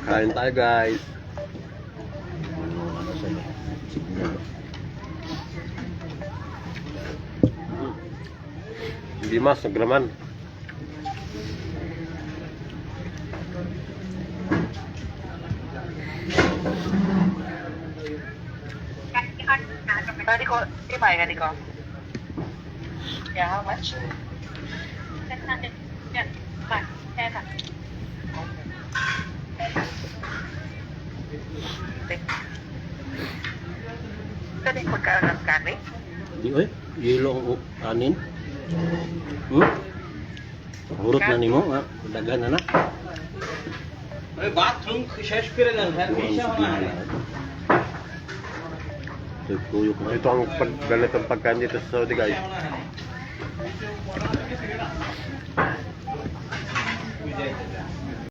Kain tayo guys. Hindi mas, nagraman. Tadi ko, lima ya ko. Yeah, how much? Yan, pa, kaya Tadi pagkain ng kani? Di oy, yelo ang anin. Hurot na nimo, ha? Daghan na. ওই বাথরুম শেষ করে নেন হ্যাঁ মিশা না Tuyok na. Ito ang ganitong pagkain dito sa Saudi guys.